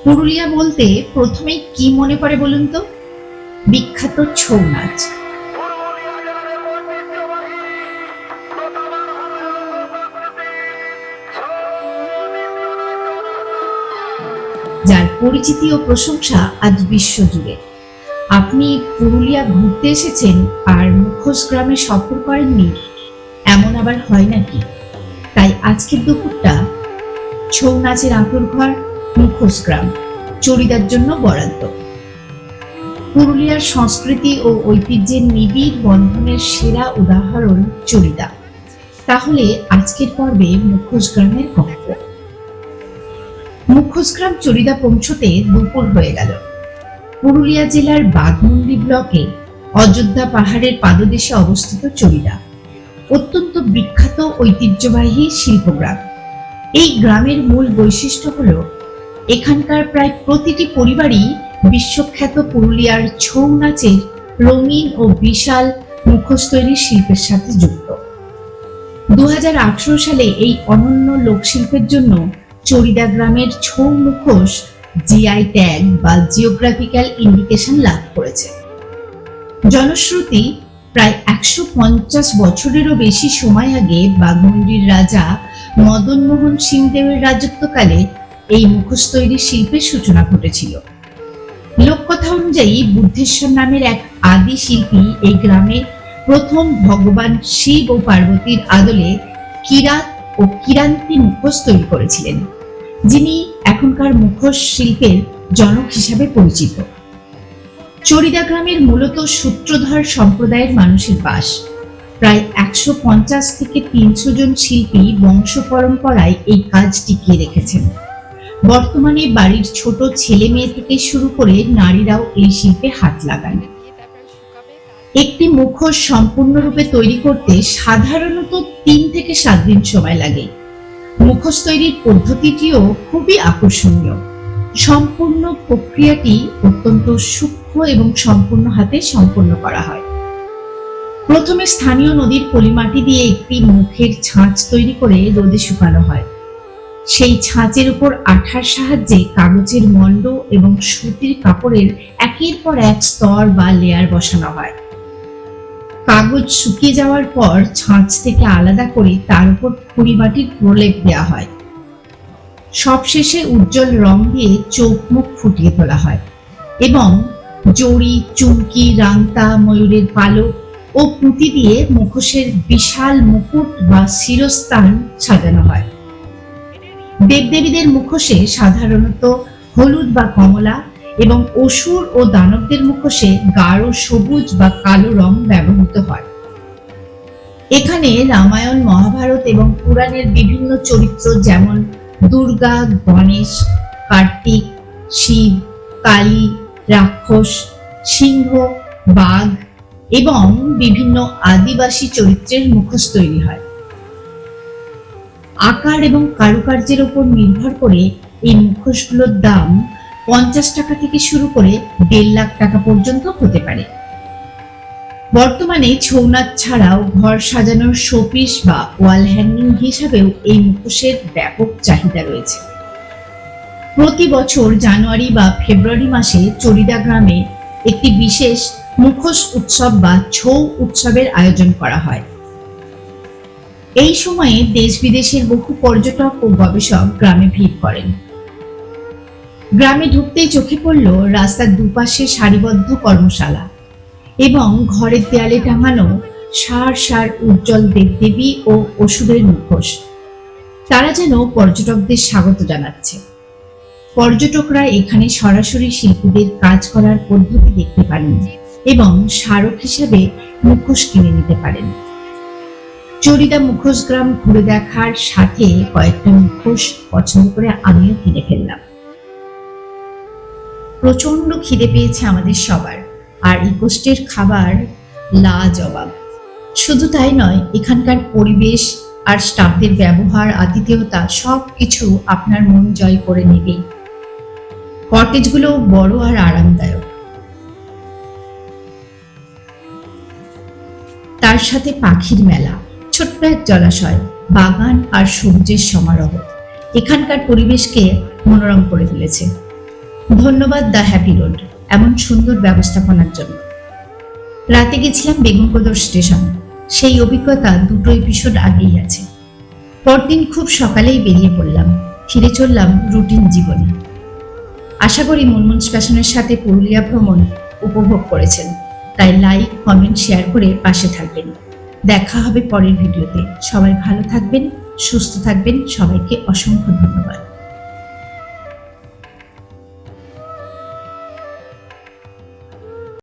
পুরুলিয়া বলতে প্রথমেই কি মনে পড়ে বলুন তো? বিখ্যাত ছৌ নাচ। যার পরিচিতি ও প্রশংসা আজ বিশ্বজুড়ে। আপনি পুরুলিয়া ঘুরতে এসেছেন আর মুখোশ গ্রামে সফর করেননি, এমন আবার হয় নাকি? তাই আজকের দুপুরটা ছৌ নাচের আঁতুড়ঘর মুখোশ গ্রাম চড়িদার জন্য বরাদ্দ। পুরুলিয়ার সংস্কৃতি ও ঐতিহ্যের নিবিড় বন্ধনের সেরা উদাহরণ চড়িদা। তাহলে আজকের পর্বে মুখোশ গ্রামের গল্প। মুখোশ গ্রাম চড়িদা পৌঁছতে দুপুর হয়ে গেল। পুরুলিয়া জেলার বাঘমুন্ডি ব্লকে অযোধ্যা পাহাড়ের পাদদেশে অবস্থিত চড়িদা অত্যন্ত বিখ্যাত ঐতিহ্যবাহী শিল্পগ্রাম। এই গ্রামের মূল বৈশিষ্ট্য হলো এখানকার প্রায় প্রতিটি পরিবারই বিশ্বখ্যাত পুরুলিয়ার ছৌ নাচের রঙিন ও বিশাল মুখোশ তৈরির শিল্পের সাথে যুক্ত। 2018 সালে এই অনন্য লোকশিল্পের জন্য চড়িদা গ্রামের ছৌ মুখোশ জিআই ট্যাগ বা জিওগ্রাফিক্যাল ইন্ডিকেশন লাভ করেছে। জনশ্রুতি, প্রায় 150 বছরেরও বেশি সময় আগে বাঘমুন্ডির রাজা মদন মোহন সিং দেবের রাজত্বকালে এই মুখোশ তৈরির শিল্পের সূচনা ঘটেছিল। লোককথা অনুযায়ী বুদ্ধেশ্বর নামের এক আদি শিল্পী এই গ্রামে প্রথম ভগবান শিব ও পার্বতীর আদলে কিরাত ও কিরান্তি মুখোশ তৈরি করেছিলেন, যিনি এখনকার মুখোশ শিল্পের জনক হিসাবে পরিচিত। চড়িদা গ্রামের মূলত সূত্রধর সম্প্রদায়ের মানুষের বাস। প্রায় 150 থেকে 300 জন শিল্পী বংশ পরম্পরায় এই কাজ টিকিয়ে রেখেছেন। বর্তমানে বাড়ির ছোট ছেলে মেয়ে থেকে শুরু করে নারীরাও এই শিল্পে হাত লাগান। একটি মুখোশ সম্পূর্ণরূপে তৈরি করতে সাধারণত 3 থেকে 7 দিন সময় লাগে। মুখোশ তৈরির পদ্ধতিটিও খুবই আকর্ষণীয়। সম্পূর্ণ প্রক্রিয়াটি অত্যন্ত সূক্ষ্ম এবং সম্পূর্ণ হাতে সম্পন্ন করা হয়। প্রথমে স্থানীয় নদীর পলিমাটি দিয়ে একটি মুখের ছাঁচ তৈরি করে রোদে শুকানো হয়। সেই ছাঁচের উপর আঠার সাহায্যে কাগজের মণ্ড এবং সুতির কাপড়ের একের পর এক স্তর বা লেয়ার বসানো হয়। কাগজ শুকিয়ে যাওয়ার পর ছাঁচ থেকে আলাদা করে তার উপর খড়িমাটির প্রলেপ দেওয়া হয়। সবশেষে উজ্জ্বল রং দিয়ে চোখ মুখ ফুটিয়ে তোলা হয় এবং জড়ি, চুমকি, রাংতা, ময়ূরের পালক ও পুঁতি দিয়ে মুখোশের বিশাল মুকুট বা শিরস্থান সাজানো হয়। দেবদেবীদের মুখোশে সাধারণত হলুদ বা কমলা এবং অসুর ও দানবদের মুখোশে গাঢ় সবুজ বা কালো রং ব্যবহৃত হয়। এখানে রামায়ণ, মহাভারত এবং পুরাণের বিভিন্ন চরিত্র যেমন দুর্গা, গণেশ, কার্তিক, শিব, কালী, রাক্ষস, সিংহ, বাঘ এবং বিভিন্ন আদিবাসী চরিত্রের মুখোশ তৈরি হয়। আকার এবং কারুকার্যের উপর নির্ভর করে এই মুখোশগুলোর দাম 50 টাকা থেকে শুরু করে 1.5 লাখ টাকা পর্যন্ত হতে পারে। বর্তমানে ছৌ নাচ ছাড়াও ঘর সাজানোর শোপিস বা ওয়াল হ্যাঙ্গিং হিসাবেও এই মুখোশের ব্যাপক চাহিদা রয়েছে। প্রতি বছর জানুয়ারি বা ফেব্রুয়ারি মাসে চড়িদা গ্রামে একটি বিশেষ মুখোশ উৎসব বা ছৌ উৎসবের আয়োজন করা হয়। এই সময়ে দেশ বিদেশের বহু পর্যটক ও গবেষক গ্রামে ভিড় করেন। গ্রামে ঢুকতেই চোখে পড়ল রাস্তার দুপাশে সারিবদ্ধ কর্মশালা এবং ঘরের দেয়ালে টাঙানো সার সার উজ্জ্বল দেবদেবী ও অসুরের মুখোশ। তারা যেন পর্যটকদের স্বাগত জানাচ্ছে। পর্যটকরা এখানে সরাসরি শিল্পীদের কাজ করার পদ্ধতি দেখতে পারেন এবং স্মারক হিসেবে মুখোশ কিনে নিতে পারেন। চড়িদা মুখোশ গ্রাম ঘুরে দেখার সাথে কয়েকটা মুখোশ পছন্দ করে আমিও কিনে ফেললাম। প্রচন্ড খিদে পেয়েছে আমাদের সবার, আর এই গোষ্ঠীর খাবার লাজবাব। শুধু তাই নয়, এখানকার পরিবেশ আর স্টাফদের ব্যবহার, আতিথেয়তা সবকিছু আপনার মন জয় করে নেবে। কটেজগুলো বড় আর আরামদায়ক, তার সাথে পাখির মেলা, ছোট্ট এক জলাশয়, বাগান আর সবুজের সমারোহ এখানকার পরিবেশকে মনোরম করে তুলেছে। ধন্যবাদ দ্য হ্যাপি রোড এমন সুন্দর ব্যবস্থাপনার জন্য। রাতে গেছিলাম বেগুনকোদর স্টেশন, সেই অভিজ্ঞতা দুটো এপিসোড আগেই আছে। পরদিন খুব সকালেই বেরিয়ে পড়লাম, ফিরে চললাম রুটিন জীবনে। আশা করি মুনমুন ফ্যাশনের সাথে পুরুলিয়া ভ্রমণ উপভোগ করেছেন, তাই লাইক, কমেন্ট, শেয়ার করে পাশে থাকবেন। দেখা হবে পরের ভিডিওতে। সবাই ভালো থাকবেন, সুস্থ থাকবেন। সবাইকে অসংখ্য ধন্যবাদ।